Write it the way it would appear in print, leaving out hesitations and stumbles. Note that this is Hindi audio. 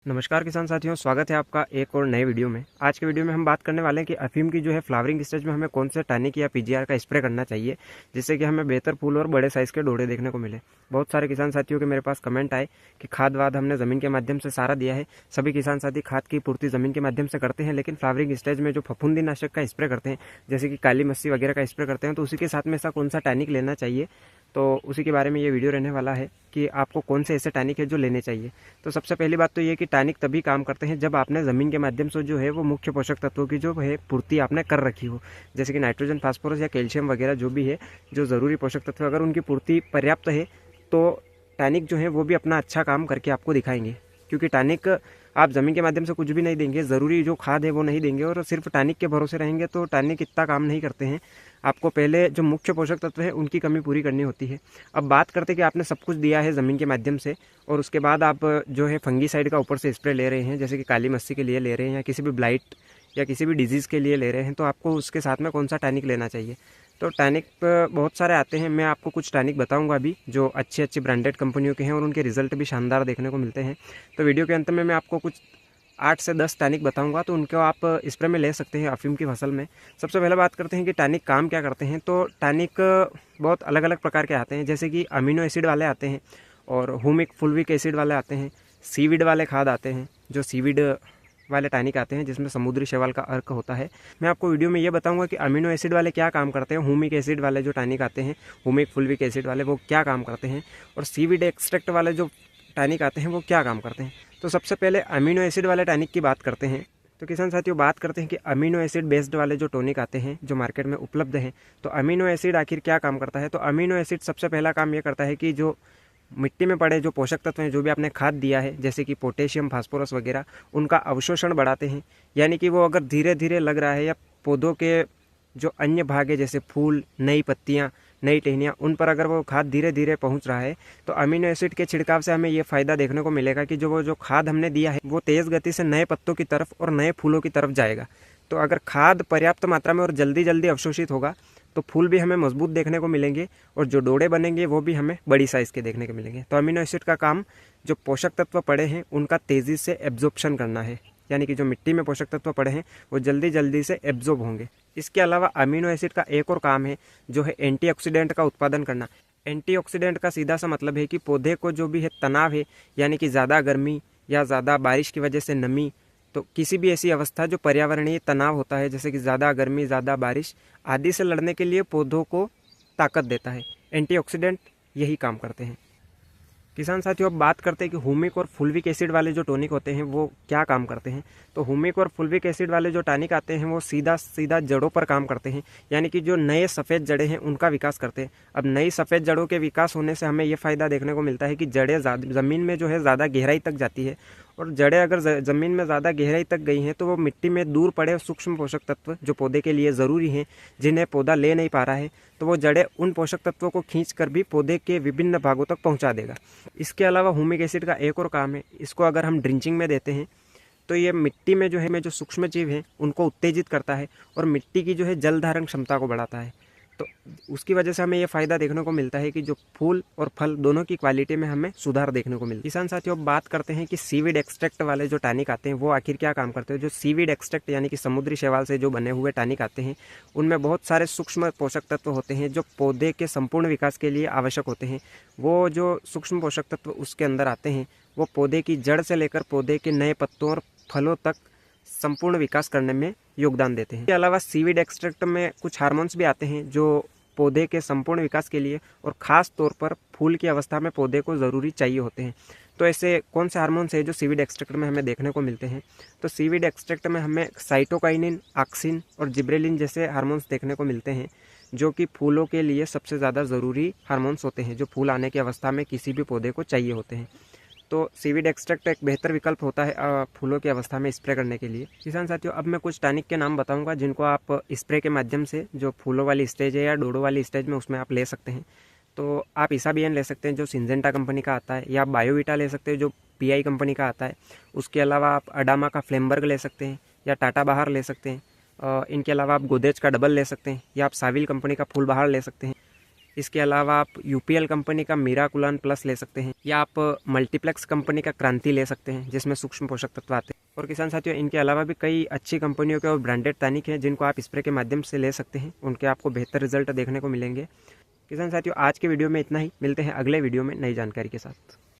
नमस्कार किसान साथियों, स्वागत है आपका एक और नए वीडियो में। आज के वीडियो में हम बात करने वाले हैं कि अफीम की जो है फ्लावरिंग स्टेज में हमें कौन से टॉनिक या पीजीआर का स्प्रे करना चाहिए, जिससे कि हमें बेहतर फूल और बड़े साइज़ के डोड़े देखने को मिले। बहुत सारे किसान साथियों के मेरे पास कमेंट आए कि खाद वाद हमने ज़मीन के माध्यम से सारा दिया है। सभी किसान साथी खाद की पूर्ति ज़मीन के माध्यम से करते हैं, लेकिन फ्लावरिंग स्टेज में जो फफूंदीनाशक का स्प्रे करते हैं, जैसे कि काली मस्सी वगैरह का स्प्रे करते हैं, तो उसी के साथ में ऐसा कौन सा टॉनिक लेना चाहिए, तो उसी के बारे में ये वीडियो रहने वाला है कि आपको कौन से ऐसे टॉनिक है जो लेने चाहिए। तो सबसे पहली बात तो ये कि टॉनिक तभी काम करते हैं जब आपने ज़मीन के माध्यम से जो है वो मुख्य पोषक तत्वों की जो है पूर्ति आपने कर रखी हो, जैसे कि नाइट्रोजन, फास्फोरस या कैल्शियम वगैरह जो भी है, जो ज़रूरी पोषक तत्व, अगर उनकी पूर्ति पर्याप्त है तो टॉनिक जो है वो भी अपना अच्छा काम करके आपको दिखाएंगे। क्योंकि टॉनिक आप ज़मीन के माध्यम से कुछ भी नहीं देंगे, ज़रूरी जो खाद है वो नहीं देंगे और सिर्फ टॉनिक के भरोसे रहेंगे तो टॉनिक इतना काम नहीं करते हैं। आपको पहले जो मुख्य पोषक तत्व है उनकी कमी पूरी करनी होती है। अब बात करते हैं कि आपने सब कुछ दिया है ज़मीन के माध्यम से और उसके बाद आप जो है फंगीसाइड का ऊपर से स्प्रे ले रहे हैं, जैसे कि काली मस्सी के लिए ले रहे हैं या किसी भी ब्लाइट या किसी भी डिजीज़ के लिए ले रहे हैं, तो आपको उसके साथ में कौन सा टॉनिक लेना चाहिए। तो टॉनिक बहुत सारे आते हैं, मैं आपको कुछ टॉनिक बताऊंगा अभी जो अच्छी अच्छी ब्रांडेड कंपनियों के हैं और उनके रिजल्ट भी शानदार देखने को मिलते हैं। तो वीडियो के अंत में मैं आपको कुछ 8 से 10 टॉनिक बताऊंगा, तो उनको आप स्प्रे में ले सकते हैं अफीम की फसल में। सबसे पहले बात करते हैं कि टॉनिक काम क्या करते हैं। तो टॉनिक बहुत अलग अलग प्रकार के आते हैं, जैसे कि अमीनो एसिड वाले आते हैं और हुमिक फुल्विक एसिड वाले आते हैं, सीविड वाले खाद आते हैं, जो सीविड वाले टॉनिक आते हैं जिसमें समुद्री शैवाल का अर्क होता है। मैं आपको वीडियो में ये बताऊंगा कि अमीनो एसिड वाले क्या काम करते हैं, हुमिक एसिड वाले जो टॉनिक आते हैं, हुमिक फुल्विक एसिड वाले, वो क्या काम करते हैं, और सीविड एक्सट्रैक्ट वाले जो टॉनिक आते हैं वो क्या काम करते हैं। तो सबसे पहले अमीनो एसिड वाले टॉनिक की बात करते हैं। तो किसान साथियों, बात करते हैं कि अमीनो एसिड बेस्ड वाले जो टॉनिक आते हैं जो मार्केट में उपलब्ध हैं, तो अमीनो एसिड आखिर क्या काम करता है। तो अमीनो एसिड सबसे पहला काम ये करता है कि जो मिट्टी में पड़े जो पोषक तत्व हैं, जो भी आपने खाद दिया है, जैसे कि पोटेशियम, फास्फोरस वगैरह, उनका अवशोषण बढ़ाते हैं। यानी कि वो अगर धीरे धीरे लग रहा है या पौधों के जो अन्य भाग है, जैसे फूल, नई पत्तियाँ, नई टहनियाँ, उन पर अगर वो खाद धीरे धीरे पहुंच रहा है, तो अमीनो एसिड के छिड़काव से हमें ये फ़ायदा देखने को मिलेगा कि जो खाद हमने दिया है वो तेज़ गति से नए पत्तों की तरफ और नए फूलों की तरफ जाएगा। तो अगर खाद पर्याप्त मात्रा में और जल्दी जल्दी अवशोषित होगा तो फूल भी हमें मजबूत देखने को मिलेंगे और जो डोड़े बनेंगे वो भी हमें बड़ी साइज़ के देखने को मिलेंगे। तो अमीनो एसिड का काम जो पोषक तत्व पड़े हैं उनका तेज़ी से एब्जॉर्प्शन करना है, यानी कि जो मिट्टी में पोषक तत्व पड़े हैं वो जल्दी जल्दी से एब्जॉर्ब होंगे। इसके अलावा अमीनो एसिड का एक और काम है जो है एंटीऑक्सीडेंट का उत्पादन करना। एंटीऑक्सीडेंट का सीधा सा मतलब है कि पौधे को जो भी है तनाव है, यानी कि ज़्यादा गर्मी या ज़्यादा बारिश की वजह से नमी, तो किसी भी ऐसी अवस्था जो पर्यावरणीय तनाव होता है, जैसे कि ज़्यादा गर्मी, ज़्यादा बारिश आदि से लड़ने के लिए पौधों को ताकत देता है। एंटीऑक्सीडेंट यही काम करते हैं। किसान साथियों, अब बात करते हैं कि हुमिक और फुल्विक एसिड वाले जो टॉनिक होते हैं वो क्या काम करते हैं। तो हुमिक और फुल्विक एसिड वाले जो टॉनिक आते हैं वो सीधा सीधा जड़ों पर काम करते हैं, यानी कि जो नए सफ़ेद जड़ें हैं उनका विकास करते हैं। अब नई सफ़ेद जड़ों के विकास होने से हमें ये फ़ायदा देखने को मिलता है कि जड़ें ज़मीन में जो है ज़्यादा गहराई तक जाती है, और जड़ें अगर ज़मीन में ज़्यादा गहराई तक गई हैं तो वो मिट्टी में दूर पड़े सूक्ष्म पोषक तत्व जो पौधे के लिए ज़रूरी हैं, जिन्हें पौधा ले नहीं पा रहा है, तो वो जड़ें उन पोषक तत्वों को खींच कर भी पौधे के विभिन्न भागों तक पहुंचा देगा। इसके अलावा हुमिक एसिड का एक और काम है, इसको अगर हम ड्रिंचिंग में देते हैं तो ये मिट्टी में जो सूक्ष्म जीव हैं उनको उत्तेजित करता है और मिट्टी की जो है जल धारण क्षमता को बढ़ाता है। तो उसकी वजह से हमें ये फ़ायदा देखने को मिलता है कि जो फूल और फल दोनों की क्वालिटी में हमें सुधार देखने को मिलता है। किसान साथियों, अब बात करते हैं कि सीविड एक्सट्रैक्ट वाले जो टॉनिक आते हैं वो आखिर क्या काम करते हैं। जो सीविड एक्सट्रैक्ट यानी कि समुद्री शैवाल से जो बने हुए टॉनिक आते हैं उनमें बहुत सारे सूक्ष्म पोषक तत्व होते हैं जो पौधे के संपूर्ण विकास के लिए आवश्यक होते हैं। वो जो सूक्ष्म पोषक तत्व उसके अंदर आते हैं वो पौधे की जड़ से लेकर पौधे के नए पत्तों और फलों तक संपूर्ण विकास करने में योगदान देते हैं। इसके अलावा सीविड एक्सट्रैक्ट में कुछ हार्मोन्स भी आते हैं जो पौधे के संपूर्ण विकास के लिए और ख़ास तौर पर फूल की अवस्था में पौधे को ज़रूरी चाहिए होते हैं। तो ऐसे कौन से हार्मोन्स हैं जो सीविड एक्सट्रैक्ट में हमें देखने को मिलते हैं। तो सीविड एक्सट्रैक्ट में हमें साइटोकाइनिन, ऑक्सिन और जिब्रेलिन जैसे हार्मोन्स देखने को मिलते हैं, जो कि फूलों के लिए सबसे ज़्यादा ज़रूरी हार्मोन्स होते हैं, जो फूल आने की अवस्था में किसी भी पौधे को चाहिए होते हैं। तो सीविड एक्सट्रैक्ट एक बेहतर विकल्प होता है फूलों की अवस्था में स्प्रे करने के लिए। किसान साथियों, अब मैं कुछ टॉनिक के नाम बताऊंगा जिनको आप स्प्रे के माध्यम से जो फूलों वाली स्टेज है या डोडो वाली स्टेज में उसमें आप ले सकते हैं। तो आप इसाबियन ले सकते हैं जो सिंजेंटा कंपनी का आता है, या बायोविटा ले सकते हैं जो पीआई कंपनी का आता है। उसके अलावा आप अडामा का फ्लेमबर्ग ले सकते हैं या टाटा बहार ले सकते हैं। इनके अलावा आप गोदरेज का डबल ले सकते हैं या आप साविल कंपनी का फूल बहार ले सकते हैं। इसके अलावा आप यूपीएल कंपनी का मीराकुलान प्लस ले सकते हैं, या आप मल्टीप्लेक्स कंपनी का क्रांति ले सकते हैं जिसमें सूक्ष्म पोषक तत्व आते हैं। और किसान साथियों, इनके अलावा भी कई अच्छी कंपनियों के और ब्रांडेड टॉनिक हैं जिनको आप स्प्रे के माध्यम से ले सकते हैं, उनके आपको बेहतर रिजल्ट देखने को मिलेंगे। किसान साथियों, आज के वीडियो में इतना ही। मिलते हैं अगले वीडियो में नई जानकारी के साथ।